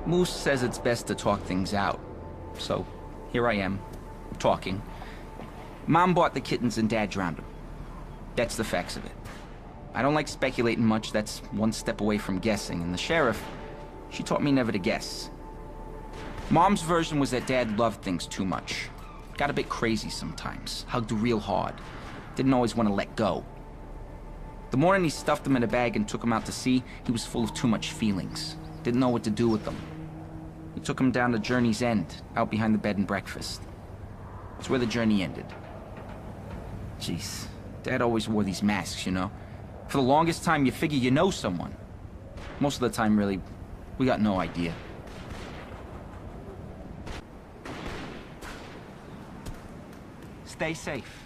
Moose says it's best to talk things out. So, here I am, talking. Mom bought the kittens and Dad drowned them. That's the facts of it. I don't like speculating much, that's one step away from guessing, and the sheriff, she taught me never to guess. Mom's version was that Dad loved things too much. Got a bit crazy sometimes, hugged real hard. Didn't always want to let go. The morning he stuffed them in a bag and took them out to sea, he was full of too much feelings. Didn't know what to do with them. He took them down to Journey's End, out behind the bed and breakfast. It's where the journey ended. Jeez, Dad always wore these masks, you know? For the longest time, you figure you know someone. Most of the time, really, we got no idea. Stay safe.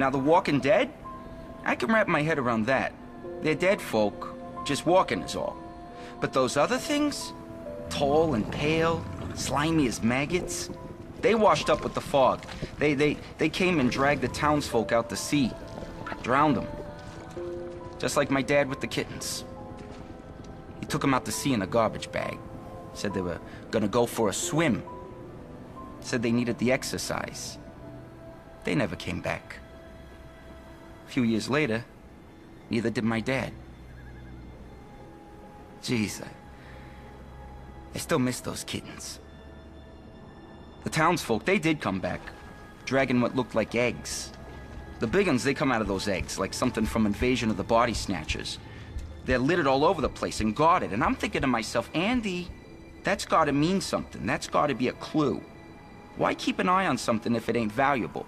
Now, the Walking Dead? I can wrap my head around that. They're dead folk, just walking is all. But those other things? Tall and pale, slimy as maggots. They washed up with the fog. They came and dragged the townsfolk out to sea. Drowned them. Just like my dad with the kittens. He took them out to sea in a garbage bag. Said they were gonna go for a swim. Said they needed the exercise. They never came back. A few years later, neither did my dad. Jeez, I still miss those kittens. The townsfolk, they did come back, dragging what looked like eggs. The big ones, they come out of those eggs, like something from Invasion of the Body Snatchers. They're littered all over the place and guarded, and I'm thinking to myself, Andy, that's gotta mean something. That's gotta be a clue. Why keep an eye on something if it ain't valuable?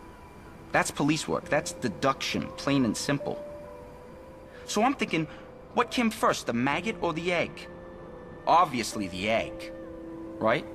That's police work. That's deduction, plain and simple. So I'm thinking, what came first, the maggot or the egg? Obviously the egg, right?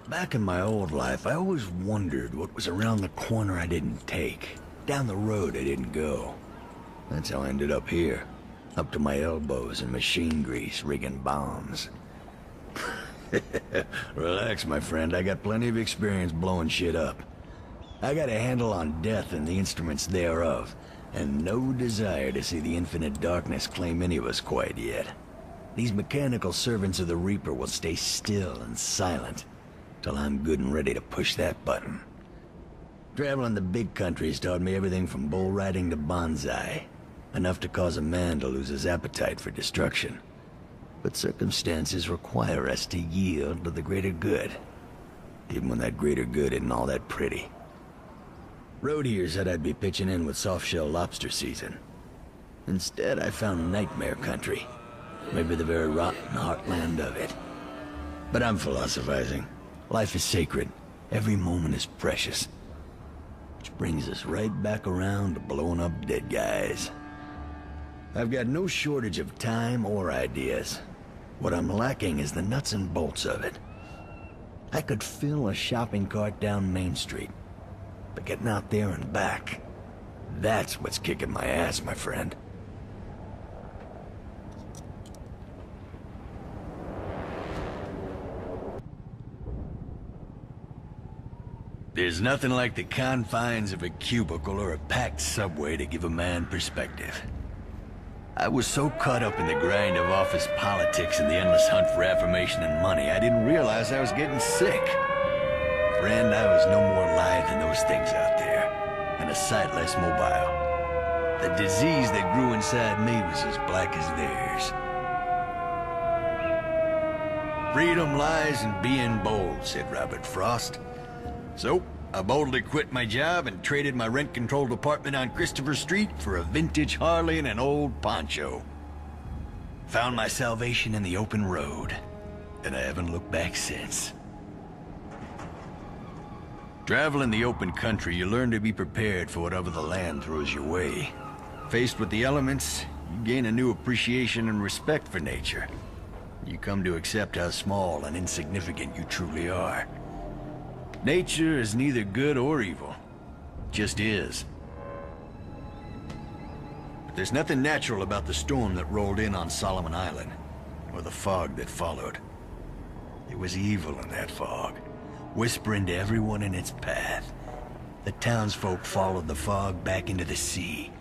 Back in my old life, I always wondered what was around the corner I didn't take, down the road I didn't go. That's how I ended up here, up to my elbows in machine grease, rigging bombs. Relax, my friend, I got plenty of experience blowing shit up. I got a handle on death and the instruments thereof, and no desire to see the infinite darkness claim any of us quite yet. These mechanical servants of the Reaper will stay still and silent till I'm good and ready to push that button. Traveling the big country's taught me everything from bull riding to bonsai, enough to cause a man to lose his appetite for destruction. But circumstances require us to yield to the greater good, even when that greater good isn't all that pretty. Road here said I'd be pitching in with soft-shell lobster season. Instead, I found nightmare country, maybe the very rotten heartland of it. But I'm philosophizing. Life is sacred. Every moment is precious. Which brings us right back around to blowing up dead guys. I've got no shortage of time or ideas. What I'm lacking is the nuts and bolts of it. I could fill a shopping cart down Main Street, but getting out there and back, that's what's kicking my ass, my friend. There's nothing like the confines of a cubicle or a packed subway to give a man perspective. I was so caught up in the grind of office politics and the endless hunt for affirmation and money, I didn't realize I was getting sick. Friend, I was no more lithe than those things out there, and a sight less mobile. The disease that grew inside me was as black as theirs. Freedom lies in being bold, said Robert Frost. So, I boldly quit my job and traded my rent-controlled apartment on Christopher Street for a vintage Harley and an old poncho. Found my salvation in the open road, and I haven't looked back since. Traveling the open country, you learn to be prepared for whatever the land throws your way. Faced with the elements, you gain a new appreciation and respect for nature. You come to accept how small and insignificant you truly are. Nature is neither good or evil, just is. But there's nothing natural about the storm that rolled in on Solomon Island, or the fog that followed. There was evil in that fog, whispering to everyone in its path. The townsfolk followed the fog back into the sea,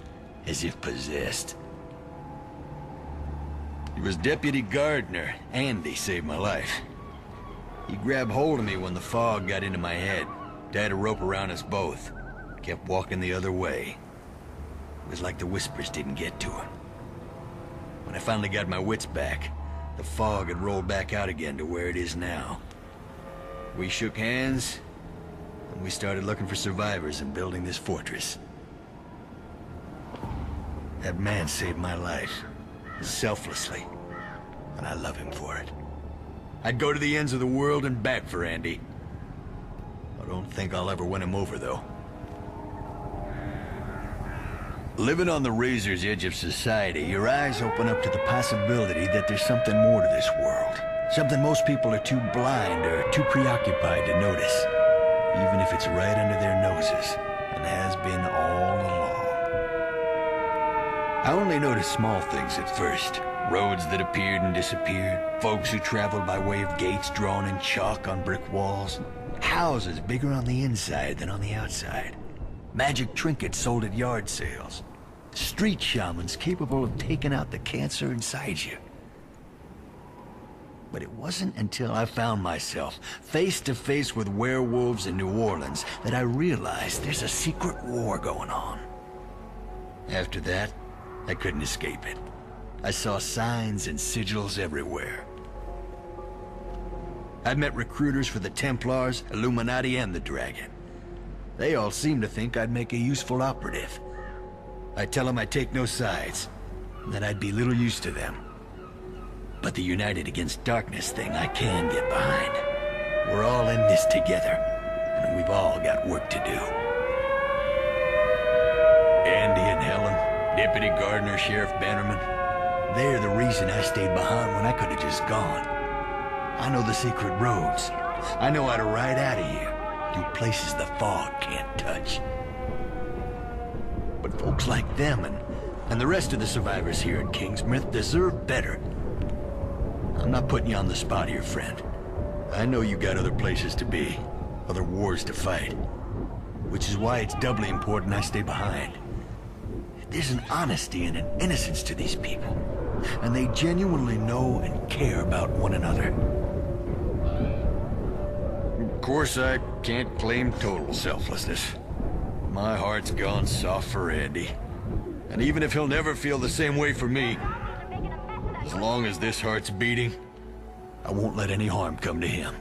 as if possessed. It was Deputy Gardner, Andy, saved my life. He grabbed hold of me when the fog got into my head, tied a rope around us both, kept walking the other way. It was like the whispers didn't get to him. When I finally got my wits back, the fog had rolled back out again to where it is now. We shook hands, and we started looking for survivors and building this fortress. That man saved my life, selflessly, and I love him for it. I'd go to the ends of the world and back for Andy. I don't think I'll ever win him over, though. Living on the razor's edge of society, your eyes open up to the possibility that there's something more to this world. Something most people are too blind or too preoccupied to notice, even if it's right under their noses, and has been all along. I only noticed small things at first. Roads that appeared and disappeared, folks who traveled by way of gates drawn in chalk on brick walls, houses bigger on the inside than on the outside, magic trinkets sold at yard sales, street shamans capable of taking out the cancer inside you. But it wasn't until I found myself face to face with werewolves in New Orleans that I realized there's a secret war going on. After that, I couldn't escape it. I saw signs and sigils everywhere. I'd met recruiters for the Templars, Illuminati, and the Dragon. They all seemed to think I'd make a useful operative. I'd tell them I'd take no sides, that I'd be little use to them. But the United Against Darkness thing I can get behind. We're all in this together, and we've all got work to do. Andy and Helen, Deputy Gardner, Sheriff Bannerman, they're the reason I stayed behind when I could have just gone. I know the secret roads. I know how to ride out of here, through places the fog can't touch. But folks like them and the rest of the survivors here in Kingsmouth deserve better. I'm not putting you on the spot here, friend. I know you got other places to be, other wars to fight, which is why it's doubly important I stay behind. There's an honesty and an innocence to these people, and they genuinely know and care about one another. Of course, I can't claim total selflessness. My heart's gone soft for Andy. And even if he'll never feel the same way for me, as long as this heart's beating, I won't let any harm come to him.